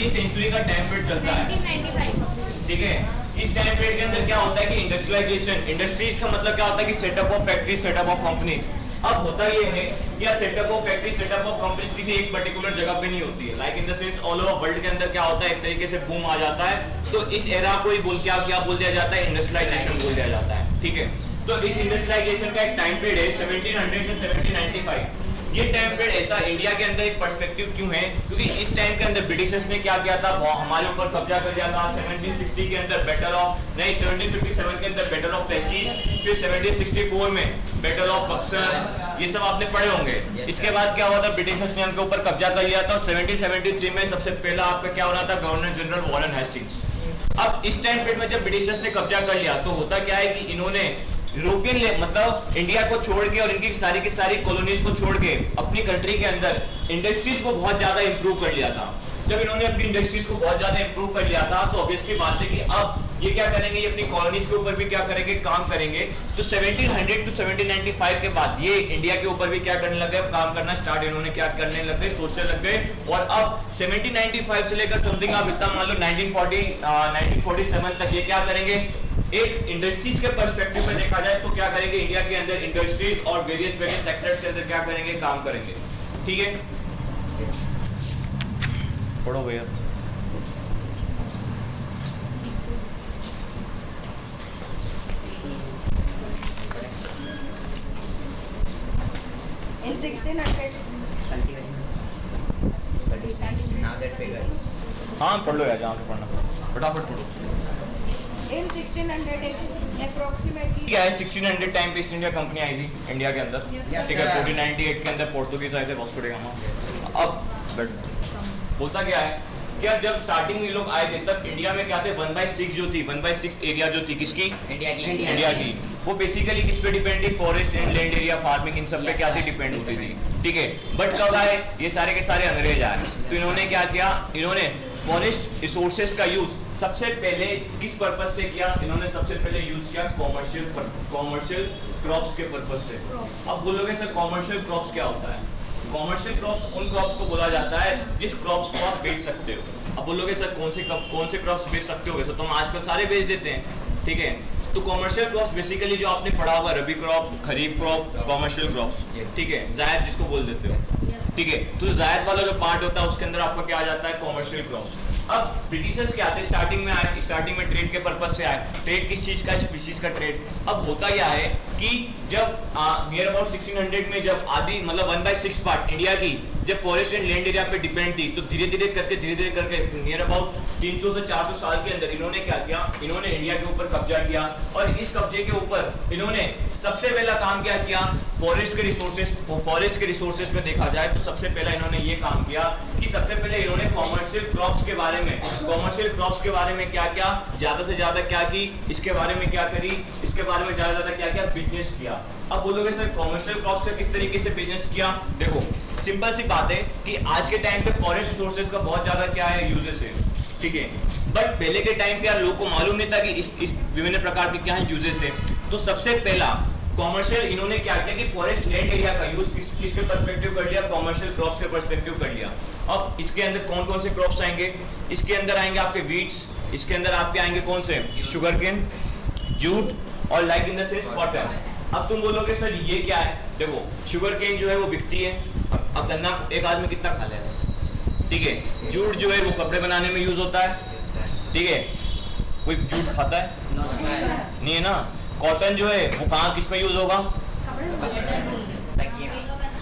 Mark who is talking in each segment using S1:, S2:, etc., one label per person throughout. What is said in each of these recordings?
S1: 19वीं सेंचुरी का time period चलता है,
S2: 1995।
S1: ठीक है। इस टाइम पीरियड के अंदर क्या होता है कि इंडस्ट्रियलाइजेशन, इंडस्ट्रीज का मतलब क्या होता है कि setup of factory, setup of companies. अब होता ये है कि setup of factory, setup of companies किसी एक पर्टिकुलर जगह पे नहीं होती है, like in the sense all over world के अंदर क्या होता है, एक तरीके से बूम आ जाता है। तो इस एरा को ही क्या बोल दिया जाता है, इंडस्ट्रियलाइजेशन बोल दिया जाता है, ठीक है। तो इस इंडस्ट्रियलाइजेशन का एक टाइम पीरियड है 1700 से 1795। ये टाइम पीरियड ऐसा इंडिया के अंदर एक पर्सपेक्टिव क्यों है, क्योंकि इस टाइम के अंदर ब्रिटिशर्स ने क्या किया था, हमारे ऊपर कब्जा कर लिया था। 1760 के अंदर बैटल ऑफ 1757 के अंदर बैटल ऑफ प्लेसीज, फिर 1764 में बैटल ऑफ बक्सर, ये सब आपने पढ़े होंगे। इसके बाद क्या हुआ था, ब्रिटिशर्स ने उनके ऊपर कब्जा कर लिया था। 1773 में सबसे पहला आपका क्या होना था, गवर्नर जनरल वॉरेन हेस्टिंग्स। अब इस टाइम पीरियड में जब ब्रिटिशर्स ने कब्जा कर लिया तो होता क्या है कि इन्होंने यूरोपियन मतलब इंडिया को छोड़ के और इनकी सारी की सारी कॉलोनीज को छोड़ के अपनी कंट्री के अंदर इंडस्ट्रीज को बहुत ज्यादा इंप्रूव कर लिया था। जब इन्होंने अपनी इंडस्ट्रीज को बहुत ज्यादा इंप्रूव कर लिया था तो ऑब्वियसली बात है कि अब ये क्या करेंगे, ये अपनी कॉलोनीज के ऊपर भी क्या करेंगे, काम करेंगे। तो 1700 टू 1795 के बाद ये इंडिया के ऊपर भी क्या करने लगे, काम करना स्टार्ट इन्होंने क्या करने लग गए, सोचने लग गए। और अब 1795 से लेकर समथिंग आप इतना मान लो 1947 तक ये क्या करेंगे, एक इंडस्ट्रीज के पर्सपेक्टिव में देखा जाए तो क्या करेंगे, इंडिया के अंदर इंडस्ट्रीज और वेरियस सेक्टर्स के अंदर क्या करेंगे, काम करेंगे, ठीक है। पढ़ो भैया।
S2: In 1600
S1: हाँ पढ़ लो यार, जहाँ से पढ़ना फटाफट पढ़ो।
S2: In 1600 approximately
S1: क्या है, 1600 टाइम पे ईस्ट इंडिया कंपनी आई थी इंडिया के अंदर, ठीक है। 1498 के अंदर पोर्तुगीज आए थे, वास्को डी गामा। अब होता क्या है कि जब स्टार्टिंग में लोग आए थे तब इंडिया में क्या थे, 1/6 जो थी, 1/6 एरिया जो थी किसकी, इंडिया की, वो बेसिकली किस पे डिपेंड थी, forest and land area, farming, इन सब पे क्या थी, डिपेंड होती थी, ठीक है। बट कब आए, ये सारे के सारे अंग्रेज आए, तो इन्होंने क्या किया, इन्होंने फॉरेस्ट रिसोर्सेज का यूज सबसे पहले किस पर्पस से किया, इन्होंने सबसे पहले यूज किया कॉमर्शियल क्रॉप्स के पर्पस से। अब बोलोगे सर कॉमर्शियल क्रॉप्स क्या होता है, कॉमर्शियल क्रॉप्स उन क्रॉप्स को बोला जाता है जिस क्रॉप्स को आप बेच सकते हो। अब बोलोगे सर कौन से क्रॉप्स बेच सकते हो, वैसे तो हम आजकल सारे बेच देते हैं, ठीक है। तो कॉमर्शियल क्रॉप्स बेसिकली जो आपने पढ़ा होगा, रबी क्रॉप, खरीफ क्रॉप, कॉमर्शियल क्रॉप्स, ठीक है, जायद जिसको बोल देते हो, ठीक है। तो जायद वाला जो पार्ट होता है उसके अंदर आपका क्या आ जाता है, कॉमर्शियल क्रॉप्स। अब ब्रिटिशर्स क्या आते, स्टार्टिंग में आए, स्टार्टिंग में ट्रेड के पर्पस से आए। ट्रेड किस चीज का, स्पीसीज का ट्रेड। अब होता क्या है कि जब नियर अबाउट 1600 में जब आधी मतलब 1/6 पार्ट इंडिया की जब फॉरेस्ट एंड लैंड एरिया पे डिपेंड थी, तो धीरे धीरे करके नियर अबाउट 300 से 400 साल के अंदर इन्होंने क्या किया, इन्होंने इंडिया के ऊपर कब्जा किया। और इस कब्जे के ऊपर इन्होंने सबसे पहला काम क्या किया, फॉरेस्ट के रिसोर्सेज पे देखा जाए तो सबसे पहला इन्होंने ये काम किया कि सबसे पहले इन्होंने कॉमर्शियल क्रॉप्स के बारे में क्या ज्यादा से ज्यादा क्या की, इसके बारे में क्या करी, इसके बारे में ज्यादा क्या बिजनेस किया। अब बोलोगे सर कॉमर्शियल क्रॉप्स का किस तरीके से बिजनेस किया, देखो सिंपल सी बात है कि आज के टाइम पे फॉरेस्ट रिसोर्सेज का बहुत ज्यादा क्या है, यूजेस है, ठीक है। बट पहले के टाइम पे यार लोगों को मालूम नहीं था कि इस विभिन्न प्रकार के क्या है यूजेस है। तो सबसे पहला कॉमर्शियल इन्होंने क्या किया कि फॉरेस्ट लैंड एरिया का यूज किसके पर्सपेक्टिव कर लिया, कॉमर्शियल क्रॉप्स के पर्सपेक्टिव कर लिया। अब इसके अंदर कौन कौन से क्रॉप्स आएंगे, इसके अंदर आएंगे आपके वीट्स, इसके अंदर आपके आएंगे कौन से, शुगर केन, जूट और like in the sense cotton. अब तुम बोलोगे सर ये क्या है, देखो शुगर केन जो है वो बिकती है, अब गन्ना एक आदमी कितना खा लेगा, ठीक है। जूट जो है वो कपड़े बनाने में यूज होता है, ठीक है, कोई जूट खाता है नहीं है ना। कॉटन जो है वो कहाँ किस में यूज होगा,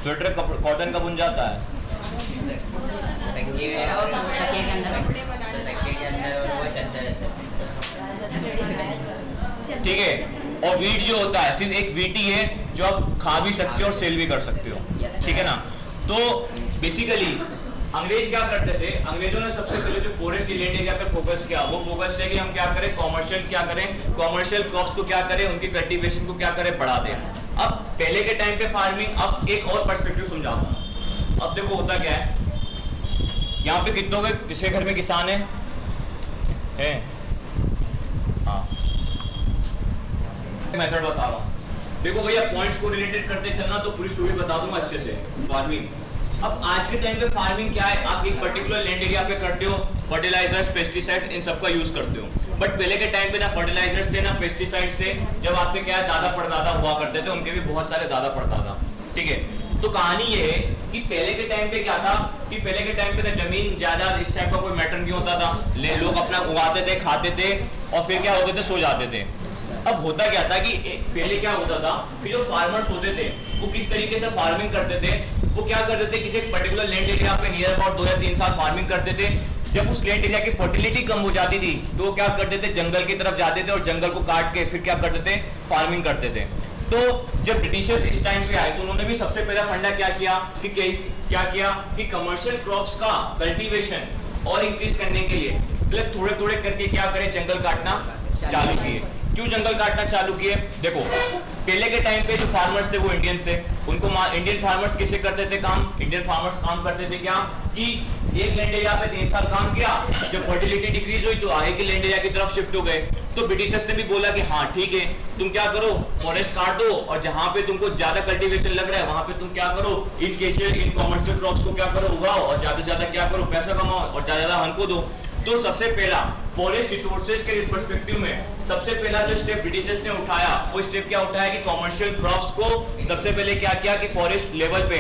S1: स्वेटर कॉटन का बुन जाता है, ठीक है। और वीट जो होता है सिर्फ एक वीट ही है जो आप खा भी सकते हो और सेल भी कर सकते हो, ठीक है ना। तो बेसिकली अंग्रेज क्या करते थे, अंग्रेजों ने सबसे पहले जो फॉरेस्ट लैंड एरिया पे फोकस किया, वो फोकस है कि हम क्या करें, कॉमर्शियल क्रॉप्स को क्या करें, उनकी कल्टीवेशन को क्या करें, बढ़ा दें। अब पहले के टाइम पे फार्मिंग, अब एक और पर्सपेक्टिव समझाता हूं। अब देखो होता क्या है, यहाँ पे कितनों के किसके घर में किसान है? हाँ, मेथड बता रहा हूँ, देखो भैया पॉइंट्स को रिलेटेड करते चलना तो पूरी स्टोरी बता दूंगा अच्छे से। फार्मिंग अब आज के टाइम पे फार्मिंग क्या है, आप एक पर्टिकुलर लैंड एरिया पे करते हो, फर्टिलाइजर्स, पेस्टिसाइड्स इन सब का यूज करते हो। बट पहले के टाइम पे ना फर्टिलाइजर्स थे ना पेस्टिसाइड्स थे। जब आपके क्या दादा परदादा हुआ करते थे, उनके भी बहुत सारे दादा परदादा, ठीक है। तो कहानी ये है कि पहले के टाइम पे क्या था कि पहले के टाइम पे तो जमीन जायदाद इस टाइप का कोई मैटर नहीं होता था, लोग अपना उगाते थे, खाते थे और फिर क्या होते थे, सो जाते थे। अब होता क्या था कि पहले क्या होता था कि जो फार्मर्स होते थे वो किस तरीके से फार्मिंग करते थे, वो क्या करते थे, किसी पर्टिकुलर लैंड एरिया पे नियर अबाउट 2 या 3 साल फार्मिंग करते थे। जब उस लैंड एरिया की फर्टिलिटी कम हो जाती थी तो वो क्या करते थे, जंगल की तरफ जाते थे और जंगल को काट के फिर क्या करते थे, फार्मिंग करते थे। तो जब ब्रिटिशर्स इस टाइम पे आए तो उन्होंने भी सबसे पहला फंडा क्या किया कि कमर्शियल क्रॉप्स का कल्टीवेशन और इंक्रीज करने के लिए मतलब थोड़े थोड़े करके क्या करें, जंगल काटना चालू किए। क्यों जंगल काटना चालू किए? देखो पहले के टाइम पे जो फार्मर्स थे वो इंडियन थे, उनको इंडियन फार्मर्स कैसे करते थे काम, इंडियन फार्मर्स काम करते थे क्या कि एक लैंड एरिया पे 3 साल काम किया, जब फर्टिलिटी डिक्रीज हुई तो आगे के लैंड एरिया की तरफ शिफ्ट हो गए। तो ब्रिटिशर्स ने भी बोला कि हाँ ठीक है, तुम क्या करो, फॉरेस्ट काट दो और जहां पे तुमको ज्यादा कल्टीवेशन लग रहा है वहां पे तुम क्या करो, इन कॉमर्शियल क्रॉप्स को क्या करो, उगाओ और ज्यादा से ज्यादा क्या करो, पैसा कमाओ और ज्यादा ज्यादा हमको दो। तो सबसे पहला फॉरेस्ट रिसोर्सेज के पर्सपेक्टिव में सबसे पहला जो स्टेप ब्रिटिशर्स ने उठाया वो स्टेप क्या उठाया कि कॉमर्शियल क्रॉप्स को सबसे पहले क्या किया कि फॉरेस्ट लेवल पे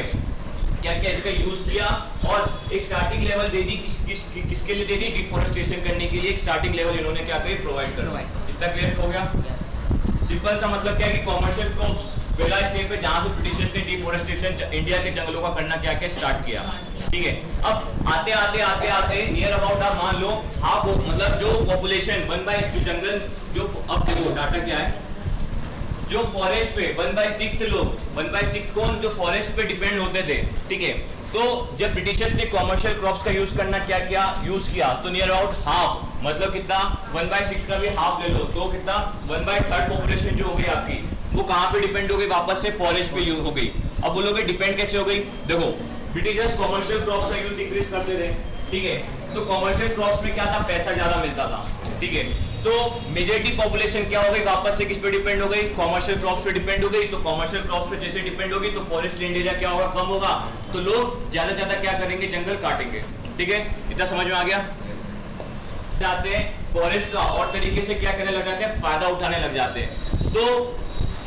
S1: क्या क्या इसका यूज किया और एक स्टार्टिंग लेवल दे दी। किसके लिए दे दी? डिफॉरेस्टेशन करने के लिए एक स्टार्टिंग लेवल इन्होंने क्या किया, प्रोवाइड करा। इतना क्लियर हो गया? सिंपल सा मतलब क्या है कि कॉमर्शियल क्रॉप्स पहला स्टेप है जहां से ब्रिटिशर्स ने डिफॉरेस्टेशन इंडिया के जंगलों का करना क्या क्या स्टार्ट किया, ठीक है। अब आते नियर अबाउट आप मान लो हाफ मतलब जो पॉपुलेशन 1/, जो जंगल जो अब देखो डाटा क्या है, जो फॉरेस्ट पे 1/6 लोग 1/6 कौन, जो फॉरेस्ट पे डिपेंड होते थे, ठीक है। तो जब ब्रिटिशर्स ने कॉमर्शियल क्रॉप्स का यूज करना क्या यूज किया तो नियर अबाउट हाफ मतलब कितना 1/6 का भी हाफ ले लो तो कितना 1/3 पॉपुलेशन जो हो गई आपकी वो कहां पे डिपेंड हो गई, वापस से फॉरेस्ट पे यूज हो गई। अब बोलोगे डिपेंड कैसे हो गई? देखो ब्रिटिशर्स कॉमर्शियल क्रॉप्स का यूज इंक्रीज करते थे, ठीक है। तो कॉमर्शियल क्रॉप्स में क्या था, पैसा ज्यादा मिलता था, ठीक है। तो मेजॉरिटी पॉपुलेशन क्या हो गई, वापस से किस पे डिपेंड हो गई, कॉमर्शियल क्रॉप्स पे डिपेंड हो गई। तो कॉमर्शियल क्रॉप्स पे जैसे डिपेंड होगी तो फॉरेस्ट लैंड एरिया क्या होगा, कम होगा। तो लोग ज्यादा ज्यादा क्या करेंगे, जंगल काटेंगे, ठीक है। इतना समझ में आ गया? जाते हैं फॉरेस्ट का और तरीके से क्या करने लग जाते हैं, फायदा उठाने लग जाते हैं। तो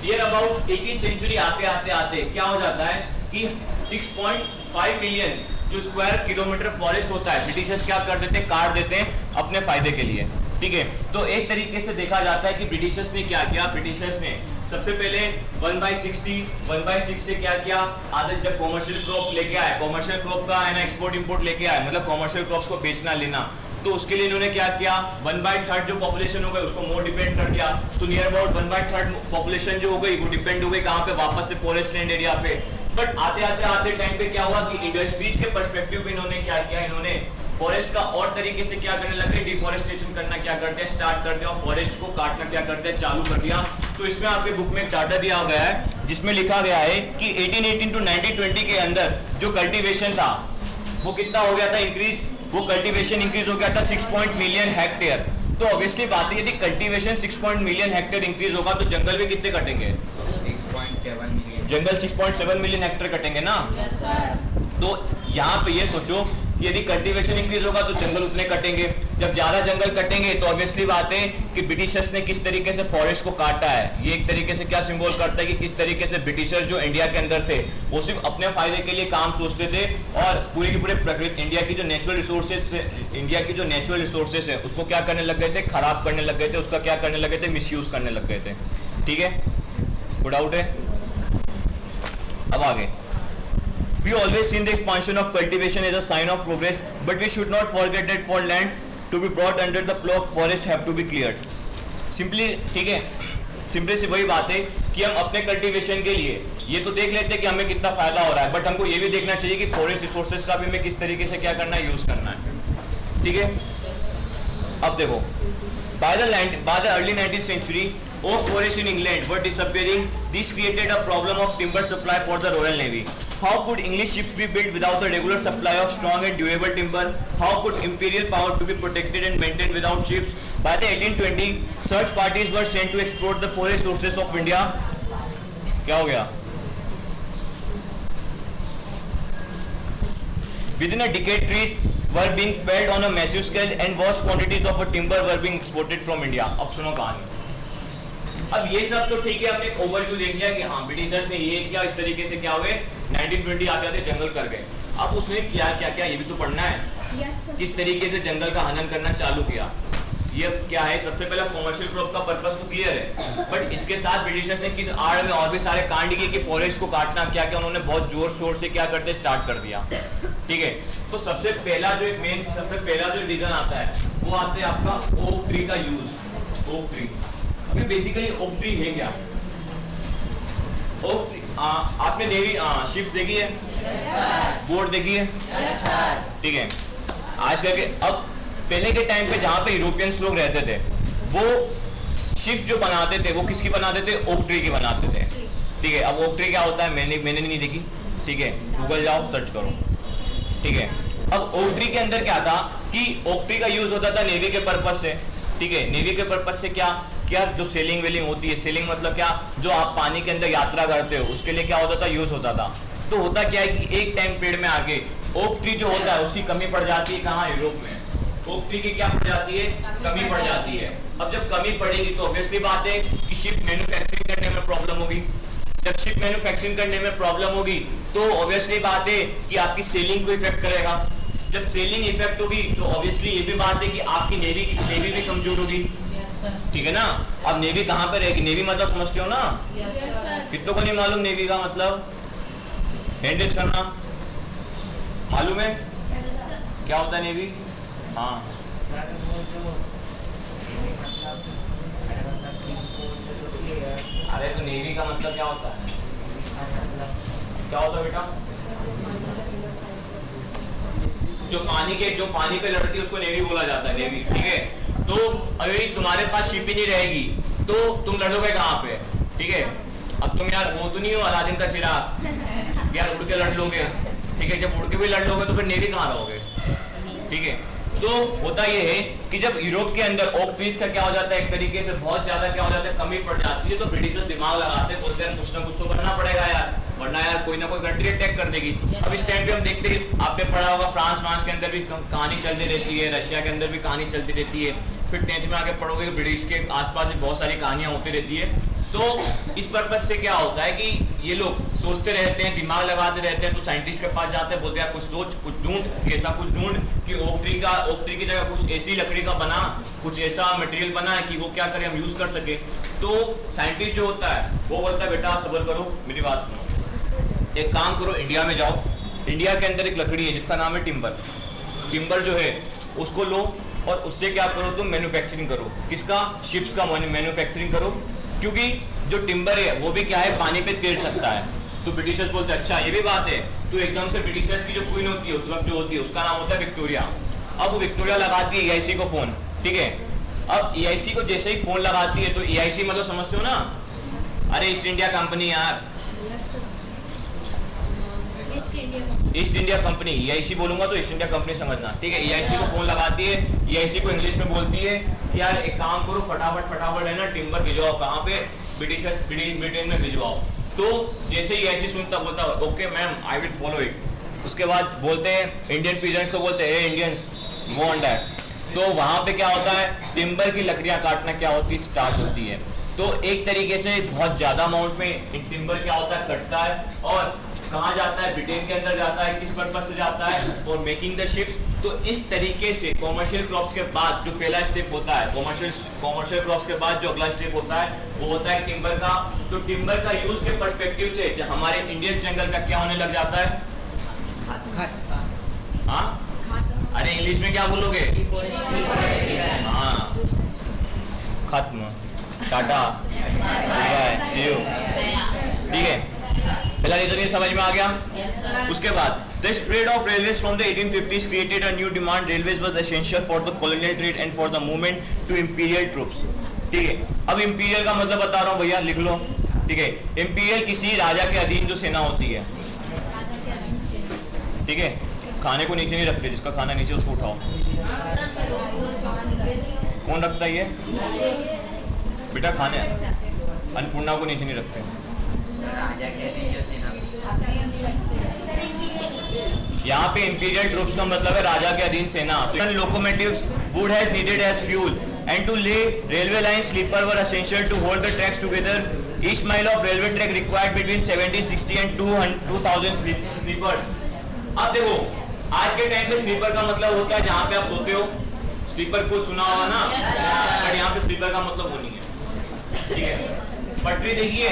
S1: नियर अबाउट 18वीं सेंचुरी आते क्या हो जाता है कि 6.5 मिलियन जो स्क्वायर किलोमीटर फॉरेस्ट होता है ब्रिटिशर्स क्या कर देते हैं, काट देते हैं अपने फायदे के लिए, ठीक है। तो एक तरीके से देखा जाता है कि ब्रिटिशर्स ने क्या किया, ब्रिटिशर्स ने सबसे पहले 1/6 से क्या किया, आधे जब कॉमर्शियल क्रॉप लेके आए, कॉमर्शियल क्रॉप का है ना एक्सपोर्ट इंपोर्ट लेके आए, मतलब कॉमर्शियल क्रॉप्स को बेचना लेना, तो उसके लिए इन्होंने क्या किया 1/3 जो पॉपुलेशन हो गई उसको मोर डिपेंड कर दिया। तो नियर अबाउट 1/3 पॉपुलेशन जो हो गई वो डिपेंड हो गई कहां पे, वापस से फॉरेस्ट लैंड एरिया पे। बट आते टाइम पे क्या हुआ कि इंडस्ट्रीज के पर्सपेक्टिव में इन्होंने क्या किया, इन्होंने फॉरेस्ट का और तरीके से क्या करने लगे, डिफॉरेस्टेशन करना क्या करते हैं स्टार्ट कर दिया और फॉरेस्ट को काटना क्या करते हैं चालू कर दिया। तो इसमें आपके बुक में एक डाटा दिया गया है जिसमें लिखा गया है कि 1818 to 1920 के अंदर जो कल्टीवेशन था वो कितना हो गया था इंक्रीज, वो कल्टीवेशन इंक्रीज हो गया था 6 मिलियन हेक्टेयर। तो ऑब्वियसली बात है यदि कल्टीवेशन 6 मिलियन हेक्टेयर इंक्रीज होगा तो जंगल भी कितने कटेंगे,
S3: 6.7 मिलियन।
S1: जंगल 6.7 मिलियन हेक्टेयर कटेंगे ना।
S2: Yes, sir.
S1: तो यहाँ पे ये सोचो यदि कल्टीवेशन इंक्रीज होगा तो जंगल उतने कटेंगे, जब ज्यादा जंगल कटेंगे तो ऑब्वियसली बात है कि ब्रिटिशर्स ने किस तरीके से फॉरेस्ट को काटा है। ये एक तरीके से क्या सिंबल करता है कि किस तरीके से ब्रिटिशर्स जो इंडिया के अंदर थे वो सिर्फ अपने फायदे के लिए काम सोचते थे और पूरी की पूरे प्रकृति इंडिया की जो नेचुरल रिसोर्सेज है उसको क्या करने लग गए थे, खराब करने लग गए थे, उसका क्या करने लगे थे, मिसयूज करने लग गए थे, ठीक है। गुड आउट है। अब आगे We always seen the expansion of cultivation as a sign of progress, but we should not forget that for land to be brought under the plough, forests have to be cleared. Simply, ठीक है, simply सी वही बात है कि हम अपने cultivation के लिए ये तो देख लेते हैं कि हमें कितना फायदा हो रहा है, बट हमको ये भी देखना चाहिए कि फॉरेस्ट रिसोर्सेज का भी हमें किस तरीके से क्या करना है, यूज करना है, ठीक है। अब देखो by the early 19th century, oak forests in England were disappearing. This created a problem of timber supply for the Royal Navy. How could English ships be built without a regular supply of strong and durable timber? How could imperial power to be protected and maintained without ships? By the 1820s, search parties were sent to explore the forest sources of India. क्या हो गया? Within a decade, trees were being felled on a massive scale and vast quantities of timber were being exported from India. अब सुनो कहानी। अब ये सब तो ठीक है, हमने एक ओवरव्यू देख लिया कि हाँ ब्रिटिशर्स ने ये किया, इस तरीके से क्या हुए 1920 आते आते जंगल कर गए। अब उसने किया क्या क्या ये भी तो पढ़ना है। किस तरीके से जंगल का हनन करना चालू किया, ये क्या है। सबसे पहला कमर्शियल क्रॉप का पर्पस तो क्लियर है, बट इसके साथ ब्रिटिशर्स ने किस आड़ में और भी सारे कांड किए कि फॉरेस्ट को काटना, क्या क्या उन्होंने बहुत जोर शोर से क्या करते स्टार्ट कर दिया। ठीक है, तो सबसे पहला जो एक मेन सबसे पहला जो रीजन आता है वो आता है आपका ओक ट्री का यूज। ओक ट्री, अभी बेसिकली ओक ट्री है क्या। ओक ट्री आपने नेवी शिप्स देखी है, बोट देखी है, ठीक है। आजकल के अब पहले के टाइम पे जहां पे यूरोपियंस लोग रहते थे वो शिप जो बनाते थे वो किसकी बनाते थे, ओक ट्री की बनाते थे। ठीक है, अब ओक ट्री क्या होता है मैंने नहीं देखी, ठीक है, गूगल जाओ सर्च करो। ठीक है, अब ओक ट्री के अंदर क्या था कि ओक ट्री का यूज होता था नेवी के पर्पस से। ठीक है, नेवी के पर्पस से क्या क्या जो सेलिंग वेलिंग होती है, सेलिंग मतलब क्या, जो आप पानी के अंदर यात्रा करते हो उसके लिए क्या होता था, यूज होता था। तो होता क्या है कि एक टाइम पीरियड में आगे ओक ट्री जो होता है उसकी कमी पड़ जाती है, कहाँ, यूरोप में। ओक ट्री की क्या पड़ जाती है, कमी पड़ जाती है। अब जब कमी पड़ेगी तो ऑब्वियसली बात है कि शिप मैन्युफैक्चरिंग करने में प्रॉब्लम होगी। जब शिप मैन्युफैक्चरिंग करने में प्रॉब्लम होगी तो ऑब्वियसली बात है कि आपकी सेलिंग को इफेक्ट करेगा। जब सेलिंग इफेक्ट होगी तो ऑब्वियसली ये भी बात है कि आपकी नेवी भी कमजोर होगी। ठीक है ना। अब नेवी कहां पे रहेगी, नेवी मतलब समझते हो ना, कितनों को नहीं मालूम नेवी का मतलब, हैंड रेज करना, मालूम है क्या होता है नेवी। हाँ, अरे तो नेवी का मतलब क्या होता है, क्या होता है बेटा, जो पानी पे लड़ती है उसको नेवी बोला जाता है, नेवी। ठीक है, तो अभी तुम्हारे पास शिप ही नहीं रहेगी तो तुम लड़ोगे कहाँ पे। ठीक है, अब तुम यार वो तो नहीं हो अलादीन का चिराग, यार उड़ के लड़ लोगे। ठीक है, जब उड़ के भी लड़ लोगे तो फिर नेवी कहाँ रहोगे। ठीक है, तो होता ये है कि जब यूरोप के अंदर ओक ट्रीज का क्या हो जाता है, एक तरीके से बहुत ज्यादा क्या हो जाता है, कमी पड़ जाती है, तो ब्रिटिशर्स दिमाग लगाते हैं, बोलते हैं कुछ ना कुछ तो करना पड़ेगा यार, वरना यार कोई ना कोई कंट्री अटैक कर देगी। अब इस टाइम पे हम देखते हैं, आपने पढ़ा होगा फ्रांस के अंदर भी कहानी चलती रहती है, रशिया के अंदर भी कहानी चलती रहती है, फिर 10th में आके पढ़ोगे कि ब्रिटिश के आसपास भी बहुत सारी कहानियां होती रहती है। तो इस पर्पज से क्या होता है कि ये लोग सोचते रहते हैं, दिमाग लगाते रहते हैं, तो साइंटिस्ट के पास जाते हैं, बोलते हैं कुछ सोच, कुछ ढूंढ, ऐसा कुछ ढूंढ कि ओक ट्री की जगह कुछ ऐसी लकड़ी का बना, कुछ ऐसा मटेरियल बना कि वो क्या करें, हम यूज कर सके। तो साइंटिस्ट जो होता है वो बोलता है बेटा सब्र करो, मेरी बात सुनो, एक काम करो, इंडिया में जाओ, इंडिया के अंदर एक लकड़ी है जिसका नाम है टिम्बर। टिम्बर जो है उसको लो और उससे क्या करो, तुम मैन्युफैक्चरिंग करो, किसका, शिप्स का मैन्युफैक्चरिंग करो, क्योंकि जो टिम्बर है वो भी क्या है, पानी पे तैर सकता है। तो ब्रिटिशर्स बोलते हैं अच्छा ये भी बात है, तो एकदम से ब्रिटिशर्स की जो क्वीन होती है उस वक्त जो होती है उसका नाम होता है विक्टोरिया। अब वो विक्टोरिया लगाती है EIC को फोन। ठीक है, अब EIC को जैसे ही फोन लगाती है तो EIC मतलब समझते हो ना, अरे ईस्ट इंडिया कंपनी यार, ईस्ट इंडिया कंपनी, EIC बोलूंगा तो ईस्ट इंडिया कंपनी समझना। ठीक है, EIC को फोन लगाती है, EIC को इंग्लिश में बोलती है कि यार एक काम करो, फटाफट है ना टिम्बर भिजवाओ, कहाँ पे, ब्रिटेन में भिजवाओ। तो जैसे EIC सुनता बोलता okay ma'am I will follow it. उसके बाद बोलते हैं इंडियन पीजेंट्स को, बोलते हैं इंडियंस गो ऑन दैट। तो वहां पे क्या होता है, टिम्बर की लकड़ियां काटना क्या होती है, स्टार्ट होती है। तो एक तरीके से बहुत ज्यादा अमाउंट में टिम्बर क्या होता है, कटता है और कहाँ जाता है, ब्रिटेन के अंदर जाता है, किस पर्पस से जाता है, फॉर मेकिंग द शिप्स। तो इस तरीके से कॉमर्शियल क्रॉप्स के बाद जो पहला स्टेप होता है, कॉमर्शियल क्रॉप्स के बाद जो अगला स्टेप होता है वो होता है टिम्बर का। तो टिम्बर का यूज के पर्सपेक्टिव से हमारे इंडियन जंगल का क्या होने लग जाता है, हाँ, अरे इंग्लिश में क्या बोलोगे, हाँ, खत्म, टाटा, बाय, सी यू। ठीक है, पहला रीजन ये समझ में आ गया। उसके बाद the spread of railways from the 1850s created a new demand. Railways was essential for the colonial trade and for the movement to imperial troops. ठीक है, अब इंपीरियल का मतलब बता रहा हूं भैया, लिख लो। ठीक है, इंपीरियल किसी राजा के अधीन जो सेना होती है। ठीक है, खाने को नीचे नहीं रखते, जिसका खाना नीचे उसको उठाओ। कौन रखता है ये बेटा, खाने अन्नपूर्णा को नीचे नहीं रखते।
S3: राजा के लिए सेना
S1: यहाँ पे इंपीरियल ट्रूप्स का मतलब है राजा के अधीन सेना। Locomotives wood has needed as fuel and to lay railway lines sleeper were essential to hold the tracks together. Each mile of railway track required between 1760 and 2000 sleepers. अब देखो आज के टाइम पे स्लीपर का मतलब होता है जहाँ पे आप सोते हो, स्लीपर को सुना होगा ना, बट यहाँ पे स्लीपर का मतलब वो नहीं है, ठीक है। पटरी देखिए,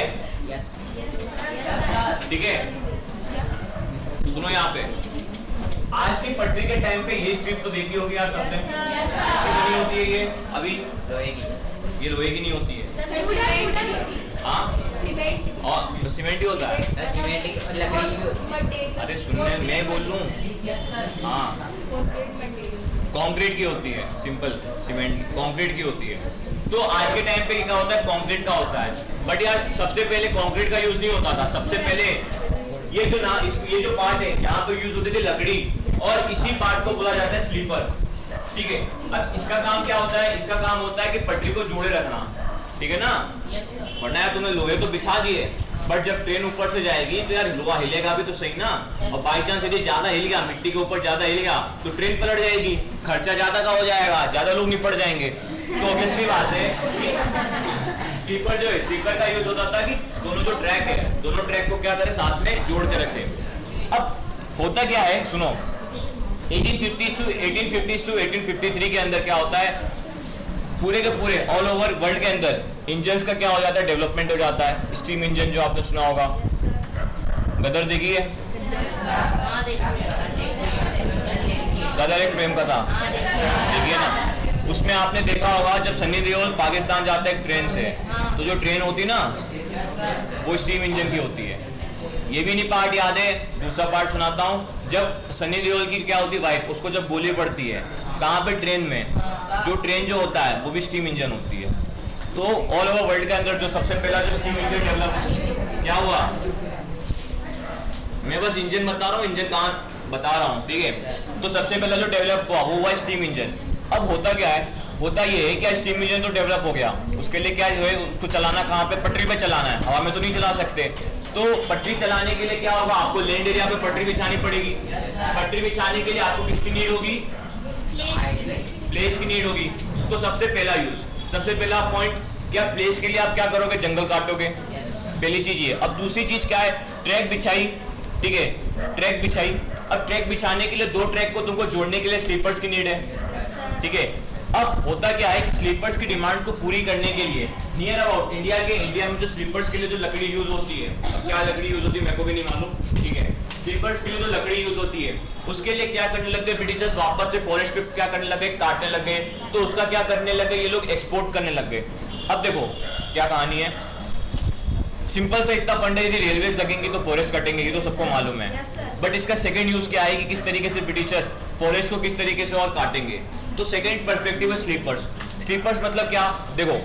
S1: ठीक है, सुनो यहाँ पे आज की पटरी के टाइम पे ये स्ट्रिप तो देखी होगी यार सबने, कितनी होती है ये अभी? ये लोहे की नहीं होती है, हाँ, और सीमेंट ही होता है। अरे सुनने मैं बोल लूँ, हाँ, कंक्रीट की होती है, सिंपल सीमेंट कंक्रीट की होती है। तो आज के टाइम पे क्या होता है, कंक्रीट का होता है, बट यार सबसे पहले कंक्रीट का यूज नहीं होता था। सबसे पहले ये जो पार्ट है यहाँ पे यूज होती थी लकड़ी, और इसी पार्ट को बोला जाता है स्लीपर, ठीक है। अब इसका काम क्या होता है, इसका काम होता है कि पटरी को जोड़े रखना, ठीक है ना, वरना यार तुमने लोहे तो बिछा दिए, बट जब ट्रेन ऊपर से जाएगी तो यार लोहा हिलेगा भी तो सही ना, और बाई चांस यदि ज्यादा हिल गया, मिट्टी के ऊपर ज्यादा हिल गया तो ट्रेन पलट जाएगी, खर्चा ज्यादा का हो जाएगा, ज्यादा लोग निपट जाएंगे। तो ऑब्वियसली बात है कि स्लीपर जो है, स्लीपर का यूज होता था कि दोनों जो ट्रैक है, दोनों ट्रैक को क्या करें, साथ में जोड़ के रखे। अब होता क्या है, सुनो, 1850 to 1853 के अंदर क्या होता है, पूरे के पूरे ऑल ओवर वर्ल्ड के अंदर इंजन्स का क्या हो जाता है, डेवलपमेंट हो जाता है। स्टीम इंजन जो आपने सुना होगा, गदर देखिए, गदर एक फ्रेम का था, देखिए ना, उसमें आपने देखा होगा जब सन्नी देओल पाकिस्तान जाता है ट्रेन से, तो जो ट्रेन होती ना वो स्टीम इंजन की होती है। ये भी नहीं पार्ट याद है, दूसरा पार्ट सुनाता हूँ। जब सन्नी देओल की क्या होती वाइफ, उसको जब गोली पड़ती है कहाँ पे, ट्रेन में, जो होता है वो भी स्टीम इंजन होती है। तो ऑल ओवर वर्ल्ड के अंदर जो सबसे पहला जो स्टीम इंजन डेवलप क्या हुआ, मैं बस इंजन बता रहा हूँ, इंजन कहाँ बता रहा हूँ, ठीक है। तो सबसे पहला जो डेवलप हुआ वो हुआ स्टीम इंजन। अब होता क्या है, होता ये है कि स्टीम इंजन तो डेवलप हो गया, उसके लिए क्या है, उसको चलाना कहाँ पे, पटरी पे चलाना है, हवा में तो नहीं चला सकते। तो पटरी चलाने के लिए क्या होगा, आपको लैंड एरिया पे पटरी बिछानी पड़ेगी। पटरी बिछाने के लिए आपको किसकी नीड होगी, प्लेस की नीड होगी। तो सबसे पहला यूज, सबसे पहला पॉइंट क्या, प्लेस के लिए आप क्या करोगे, जंगल काटोगे, पहली चीज ये। अब दूसरी चीज क्या है, ट्रैक बिछाई, ठीक है, ट्रैक बिछाई। अब ट्रैक बिछाने के लिए दो ट्रैक को तुमको जोड़ने के लिए स्लीपर्स की नीड है, ठीक है। अब होता क्या है कि स्लीपर्स की डिमांड को पूरी करने के लिए नियर अबाउट इंडिया में जो स्लीपर्स के लिए जो लकड़ी यूज होती है, अब क्या लकड़ी यूज होती है मेरे को भी नहीं मालूम, ठीक है। स्लीपर्स के लिए जो लकड़ी यूज होती है उसके लिए क्या करने लगे ब्रिटिशर्स, वापस से फॉरेस्ट पे क्या करने लगे, काटने लगे। तो उसका क्या करने लगे, ये लोग एक्सपोर्ट करने लगे। अब देखो क्या कहानी है, सिंपल से इतना फंड है, यदि रेलवेज लगेंगी तो फॉरेस्ट कटेंगे, ये तो सबको मालूम है। बट इसका सेकंड यूज क्या है कि किस तरीके से ब्रिटिशर्स फॉरेस्ट को किस तरीके से और काटेंगे। तो सेकंड पर्सपेक्टिव है स्लीपर्स। स्लीपर्स मतलब क्या, देखो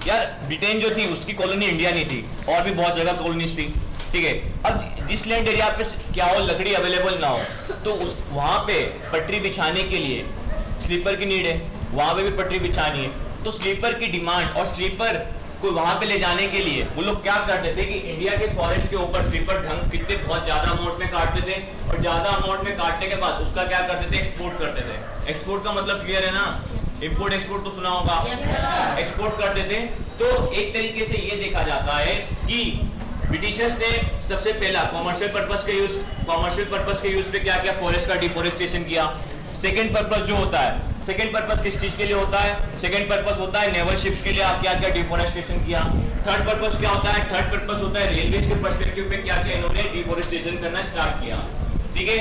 S1: यार ब्रिटेन जो थी उसकी कॉलोनी इंडिया नहीं थी, और भी बहुत जगह कॉलोनीज थी, ठीक है। अब जिस लैंड एरिया पे क्या हो, लकड़ी अवेलेबल ना हो, तो उस वहां पे पटरी बिछाने के लिए स्लीपर की नीड है, वहां पे भी पटरी बिछानी है। तो स्लीपर की डिमांड और स्लीपर को वहां पे ले जाने के लिए वो लोग क्या करते थे कि इंडिया के फॉरेस्ट के ऊपर स्लीपर ढंग कितने बहुत ज्यादा अमाउंट में काटते थे, और ज्यादा अमाउंट में काटने के बाद उसका क्या करते थे, एक्सपोर्ट करते थे। एक्सपोर्ट का मतलब क्लियर है ना, इंपोर्ट एक्सपोर्ट तो सुना होगा, एक्सपोर्ट करते थे। तो एक तरीके से ये देखा जाता है कि ब्रिटिशर्स ने सबसे पहला कॉमर्शियल पर्पस के यूज पे क्या किया, फॉरेस्ट का डिफोरेस्टेशन किया। सेकेंड पर्पस जो होता है, सेकेंड पर्पस किस चीज के लिए होता है, सेकेंड पर्पस होता है नेवल शिप्स के लिए, आप क्या क्या डिफोरेस्टेशन किया। थर्ड पर्पस क्या होता है, थर्ड पर्पस होता है रेलवे के पर्सपेक्टिव पे क्या क्या इन्होंने डिफोरेस्टेशन करना स्टार्ट किया, ठीक है।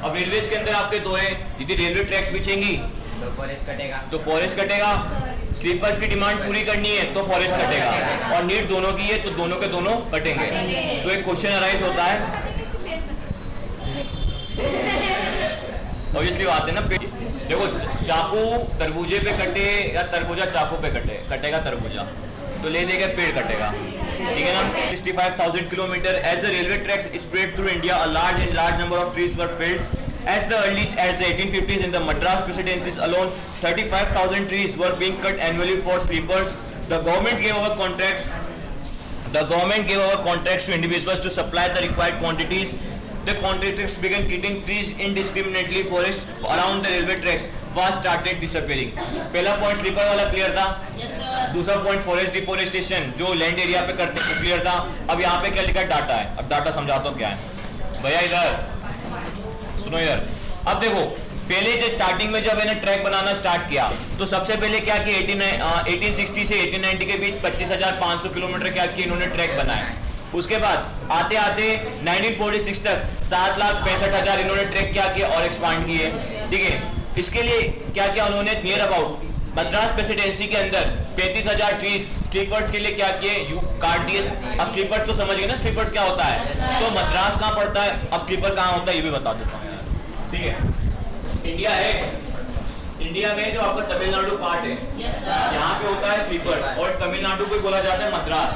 S1: अब रेलवे के अंदर आपके दो है, यदि रेलवे ट्रैक्स बिछेंगी तो फॉरेस्ट कटेगा, स्लीपर्स की डिमांड पूरी करनी है तो फॉरेस्ट कटेगा, और नीड दोनों की है तो दोनों के दोनों कटेंगे। तो एक क्वेश्चन अराइज होता है, ऑब्वियसली बात है ना, देखो चाकू तरबूजे पे कटे या तरबूजा चाकू पे कटे, कटेगा तरबूजा, तो ले देगा पेड़ कटेगा, ठीक है ना। 65,000 kilometre as the railway tracks spread through India, a large number of trees were felled as the 1850s in the Madras presidencies alone 35,000 trees were being cut annually for sleepers. The government gave over contracts to individuals to supply the required quantities. the contractors began cutting trees indiscriminately. Forests around the railway tracks was started disappearing. पहला point sleeper वाला clear था. दूसरा point forest deforestation जो land area पे करते हैं clear था. अब यहाँ पे क्या लिखा है? डाटा है. अब डाटा समझाता हूँ क्या है भैया. इधर सुनो इधर. अब देखो पहले जो स्टार्टिंग में जब मैंने ट्रैक बनाना स्टार्ट किया तो सबसे पहले क्या कि 1860 से 1890 के बीच 25,500 किलोमीटर क्या कि इन्होंने ट्रैक बनाया. उसके बाद आते आते 1946 तक 7,65,000 इन्होंने ट्रैक क्या किया और एक्सपांड किए. ठीक है. इसके लिए क्या क्या उन्होंने नियर अबाउट मद्रास प्रेसिडेंसी के अंदर 35,000 ट्रीज स्लीपर्स के लिए क्या किए काट दिए. अब स्लीपर्स तो समझ गए ना स्लीपर्स क्या होता है. तो मद्रास कहाँ पड़ता है, अब स्लीपर कहाँ होता है ये भी बता देता हूँ. ठीक है. इंडिया है, इंडिया में जो आपका तमिलनाडु पार्ट है यहाँ पे होता है स्लीपर्स और तमिलनाडु को बोला जाता है मद्रास.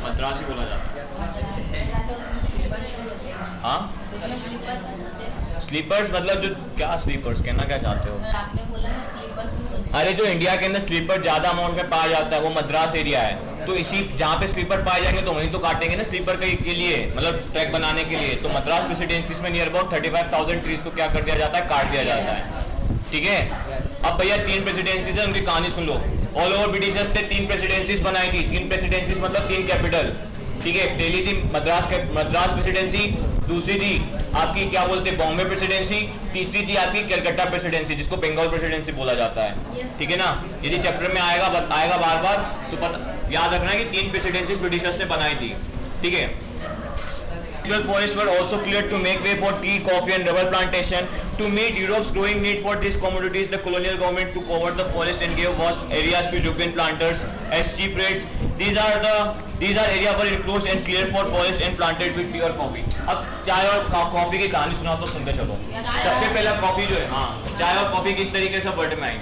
S1: मद्रास ही बोला जाता है. हाँ स्लीपर्स मतलब जो क्या स्लीपर्स कहना क्या चाहते हो? अरे जो इंडिया के अंदर स्लीपर ज्यादा अमाउंट में पाया जाता है वो मद्रास एरिया है. तो इसी जहाँ पे स्लीपर पाए जाएंगे तो वहीं तो काटेंगे ना स्लीपर के लिए मतलब ट्रैक बनाने के लिए. तो मद्रास प्रेसिडेंसीज में नियर अबाउट 35,000 ट्रीज को क्या कर दिया जाता है काट दिया जाता है. ठीक है. अब भैया 3 प्रेसिडेंसीज है उनकी कहानी सुन लो. ऑल ओवर ब्रिटिशर्स ने 3 प्रेसिडेंसीज बनाई थी. 3 प्रेसिडेंसीज मतलब 3 कैपिटल. ठीक है. पहली थी मद्रास प्रेसिडेंसी, दूसरी थी आपकी क्या बोलते हैं बॉम्बे प्रेसिडेंसी, तीसरी थी आपकी कलकत्ता प्रेसिडेंसी जिसको बंगाल प्रेसिडेंसी बोला जाता है. ठीक है ना. यदि चैप्टर में आएगा बार बार तो याद रखना है कि 3 प्रेसिडेंसी ब्रिटिशर्स ने बनाई थी. ठीक है. Actual forests were also cleared to make way for tea, coffee and rubber plantation. To meet Europe's growing need for these commodities, the colonial government took over the forest and gave vast areas to European planters at cheap rates. These areas were enclosed and cleared for forest and planted with tea or coffee. अब चाय और coffee की कहानी सुना तो सुनते चलो. सबसे पहला कॉफी जो है, हाँ चाय और कॉफी किस तरीके से वर्ड में आई.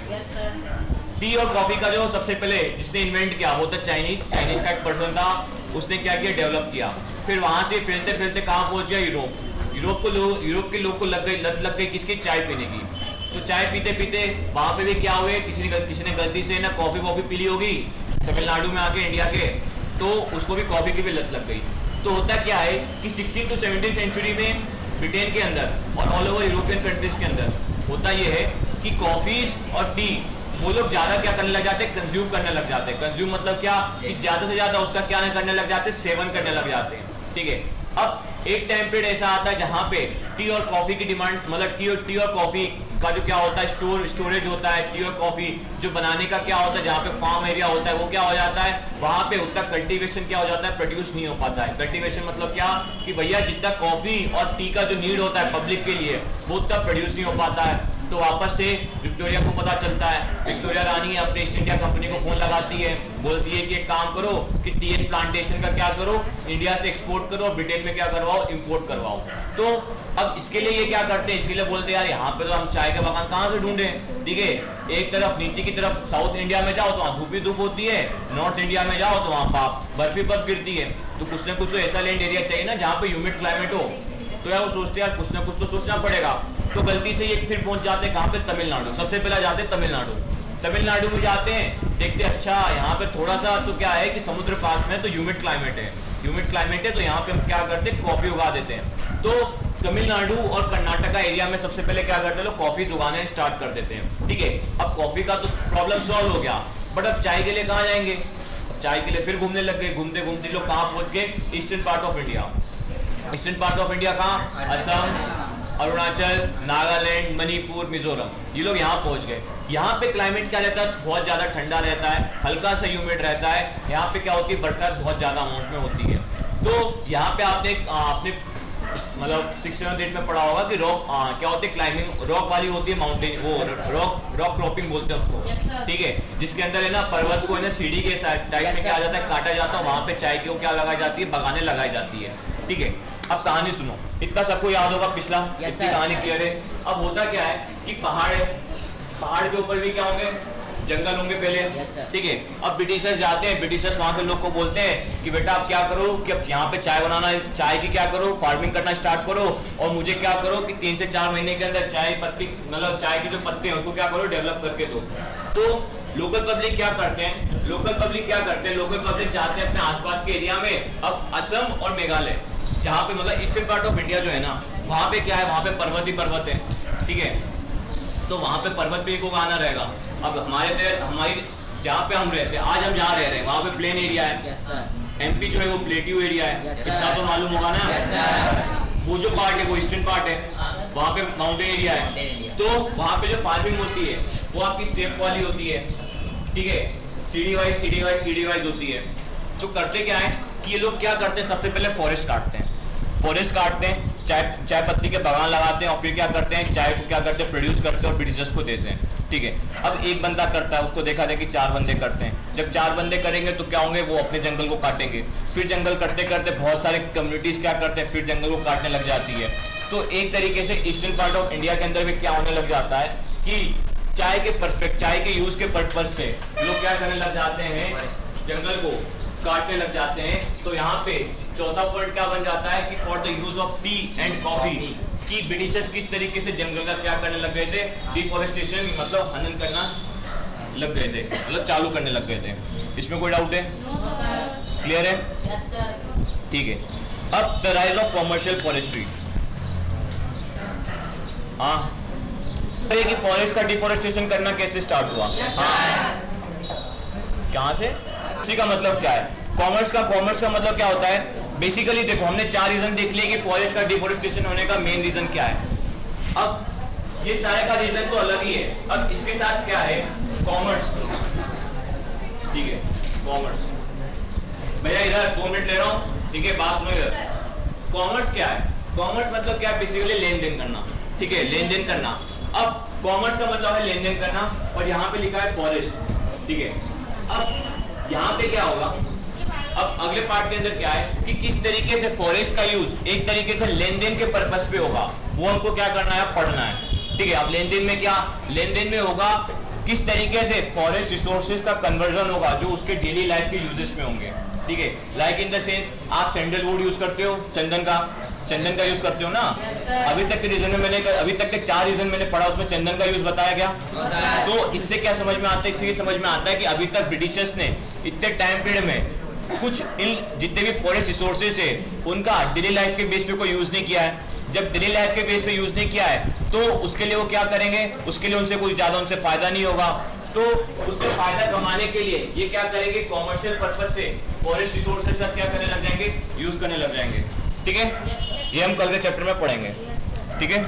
S1: टी और कॉफी का जो सबसे पहले जिसने इन्वेंट किया वो तो चाइनीज का एक पर्सन था. उसने क्या किया डेवलप किया. फिर वहां से फैलते फैलते कहाँ पहुंच गया यूरोप. यूरोप के लोग को लत लग गई किसकी चाय पीने की. तो चाय पीते पीते वहां पे भी क्या हुए किसी ने गलती से ना कॉफी पी ली होगी तमिलनाडु में आके इंडिया के, तो उसको भी कॉफी की भी लत लग गई. तो होता क्या है कि 16 to 17 सेंचुरी में ब्रिटेन के अंदर और ऑल ओवर यूरोपियन कंट्रीज के अंदर होता यह है कि कॉफीज और टी वो लोग ज्यादा क्या करने लग जाते हैं कंज्यूम करने लग जाते हैं. कंज्यूम मतलब क्या कि ज्यादा से ज्यादा उसका क्या करने लग जाते हैं सेवन करने लग जाते हैं. ठीक है. अब एक टाइम पीरियड ऐसा आता है जहां पे टी और कॉफी की डिमांड मतलब टी और कॉफी का जो क्या होता है स्टोरेज होता है. टी और कॉफी जो बनाने का क्या होता है जहाँ पे फार्म एरिया होता है वो क्या हो जाता है वहां पे उसका कल्टीवेशन क्या हो जाता है प्रोड्यूस नहीं हो पाता है. कल्टीवेशन मतलब क्या कि भैया जितना कॉफी और टी का जो नीड होता है पब्लिक के लिए वो उतना प्रोड्यूस नहीं हो पाता है. तो वापस से विक्टोरिया को पता चलता है. विक्टोरिया रानी अपने ईस्ट इंडिया कंपनी को फोन लगाती है, बोलती है कि एक काम करो कि टी एंड प्लांटेशन का क्या करो इंडिया से एक्सपोर्ट करो, ब्रिटेन में क्या करवाओ इंपोर्ट करवाओ. तो अब इसके लिए ये क्या करते हैं इसके लिए बोलते हैं यार यहाँ पे तो हम चाय के बागान कहाँ से ढूंढे. ठीक है. एक तरफ नीचे की तरफ साउथ इंडिया में जाओ तो वहाँ धूप ही धूप होती है, नॉर्थ इंडिया में जाओ तो वहाँ बर्फ ही बर्फ गिरती है. तो कुछ ना कुछ तो ऐसा लैंड एरिया चाहिए ना जहाँ पे ह्यूमिड क्लाइमेट हो. तो यार वो सोचते यार कुछ ना कुछ तो सोचना पड़ेगा. तो गलती से ये फिर पहुंच जाते हैं कहाँ पे तमिलनाडु. सबसे पहला जाते हैं तमिलनाडु में जाते हैं देखते अच्छा यहाँ पे थोड़ा सा तो क्या है कि समुद्र पास में तो ह्यूमिड क्लाइमेट है तो यहाँ पे हम क्या करते हैं कॉफी उगा देते हैं. तो तमिलनाडु और कर्नाटका एरिया में सबसे पहले क्या करते हैं लोग कॉफी उगाने स्टार्ट कर देते हैं. ठीक है. अब कॉफी का तो प्रॉब्लम सॉल्व हो गया बट अब चाय के लिए कहाँ जाएंगे. चाय के लिए फिर घूमने लग गए. घूमते घूमते लोग कहाँ पहुंच गए ईस्टर्न पार्ट ऑफ इंडिया कहाँ असम अरुणाचल नागालैंड मणिपुर मिजोरम ये लोग यहाँ पहुंच गए. यहाँ पे क्लाइमेट क्या रहता है बहुत ज्यादा ठंडा रहता है, हल्का सा ह्यूमिड रहता है. यहाँ पे क्या होती है बरसात बहुत ज्यादा अमाउंट में होती है. तो यहाँ पे आपने मतलब 6-7-8 में पढ़ा होगा कि रॉक क्या होती है क्लाइंबिंग रॉक वाली होती है माउंटेन वो रॉक क्रॉपिंग बोलते हैं उसको. ठीक है. जिसके अंदर है ना पर्वत को है ना सीढ़ी के टाइप में क्या आ जाता है काटा जाता है. वहां पे चाय की क्या लगाई जाती है बगाने लगाई जाती है. ठीक है. अब कहानी सुनो. इतना सबको याद होगा पिछला इतनी कहानी क्लियर है. अब होता क्या है कि पहाड़ के ऊपर भी क्या होंगे जंगल होंगे पहले. ठीक है. अब ब्रिटिशर्स जाते हैं. ब्रिटिशर्स वहां के लोग को बोलते हैं कि बेटा आप क्या करो कि अब यहाँ पे चाय बनाना चाय की क्या करो फार्मिंग करना स्टार्ट करो और मुझे क्या करो कि 3 से 4 महीने के अंदर चाय पत्ती मतलब चाय के जो पत्ते हैं उसको क्या करो डेवलप करके दो. तो लोकल पब्लिक क्या करते हैं, लोकल पब्लिक जाते हैं अपने आसपास के एरिया में। अब असम और मेघालय, जहाँ पे मतलब ईस्टर्न पार्ट ऑफ इंडिया जो है ना, वहाँ पे क्या है, वहाँ पे पर्वत ही पर्वत है, ठीक है। तो वहाँ पे पर्वत पे को आना रहेगा। अब हमारी जहाँ पे हम रहते हैं, आज हम जहाँ रह रहे हैं वहाँ पे प्लेन एरिया है। एमपी जो है वो प्लेट्यू एरिया है, इतना तो मालूम होगा ना। वो जो पार्ट है वो ईस्टर्न पार्ट है, वहाँ पे माउंटेन एरिया है। तो वहाँ पे जो फार्मिंग होती है वो आपकी स्टेप वाली होती है, ठीक है, सीडी वाइज होती है। तो करते क्या है कि ये लोग क्या करते हैं, सबसे पहले फॉरेस्ट काटते हैं, चाय पत्ती के बागान लगाते हैं, और फिर क्या करते हैं, चाय को क्या करते हैं, प्रोड्यूस करते हैं और ब्रिटिशर्स को देते हैं, ठीक है। अब एक बंदा करता है, उसको देखा जाए कि 4 बंदे करते हैं। जब 4 बंदे करेंगे तो क्या होंगे, वो अपने जंगल को काटेंगे। फिर जंगल करते करते बहुत सारे कम्युनिटीज क्या करते हैं, फिर जंगल को काटने लग जाती है। तो एक तरीके से ईस्टर्न पार्ट ऑफ इंडिया के अंदर भी क्या होने लग जाता है कि चाय के यूज के पर्पज से लोग क्या करने लग जाते हैं, जंगल को काटने लग जाते हैं। तो यहाँ पे चौथा पॉइंट क्या बन जाता है कि for the use of T and coffee, कि ब्रिटिशर्स किस तरीके से जंगल का क्या करने लग गए थे, डिफॉरेस्टेशन मतलब हनन करना लग गए थे, मतलब चालू करने लग गए थे। इसमें कोई डाउट है? क्लियर है? ठीक है। अब the rise of commercial forestry. हाँ, कि फॉरेस्ट का डिफॉरेस्टेशन करना कैसे स्टार्ट हुआ? हाँ, कहां से? इसी का मतलब क्या है, कॉमर्स का मतलब क्या होता है? बेसिकली देखो, हमने 4 रीजन देख लिए कि फॉरेस्ट का डिफॉरेस्टेशन होने का मेन रीजन क्या है। अब ये सारे का रीजन तो अलग ही है। अब इसके साथ क्या है, कॉमर्स, ठीक है, कॉमर्स। भैया इधर 2 मिनट ले रहा हूं, ठीक है, बात सुनो इधर। कॉमर्स क्या है? कॉमर्स मतलब क्या है? बेसिकली लेन देन करना, ठीक है, लेन देन करना। अब कॉमर्स का मतलब है लेन देन करना, और यहाँ पे लिखा है फॉरेस्ट, ठीक है। अब यहाँ पे क्या होगा, अब अगले पार्ट के अंदर क्या है कि किस तरीके से फॉरेस्ट का यूज एक तरीके से लेन देन के पर्पस पे होगा, वो हमको क्या करना है, पढ़ना है, ठीक है। अब लेन देन में क्या, लेन देन में होगा किस तरीके से फॉरेस्ट रिसोर्सेज का कन्वर्जन होगा जो उसके डेली लाइफ के यूजेस में होंगे, ठीक है। लाइक इन द सेंस, आप सैंडलवुड यूज करते हो, चंदन का यूज करते हो ना। अभी तक के रीजन में अभी तक के 4 रीजन मैंने पढ़ा, उसमें चंदन का यूज बताया गया। तो इससे क्या समझ में आता है, इससे समझ में आता है कि अभी तक ब्रिटिशर्स ने इतने टाइम पीरियड में कुछ इन जितने भी फॉरेस्ट रिसोर्सेज है उनका डेली लाइफ के बेस पे कोई यूज नहीं किया है। जब डेली लाइफ के बेस पे यूज नहीं किया है तो उसके लिए वो क्या करेंगे, उसके लिए उनसे कुछ ज्यादा उनसे फायदा नहीं होगा। तो उससे फायदा कमाने के लिए ये क्या करेंगे, कॉमर्शियल पर्पज से फॉरेस्ट रिसोर्सेज का क्या करने लग जाएंगे, यूज करने लग जाएंगे, ठीक है। ये हम कल के चैप्टर में पढ़ेंगे, ठीक है।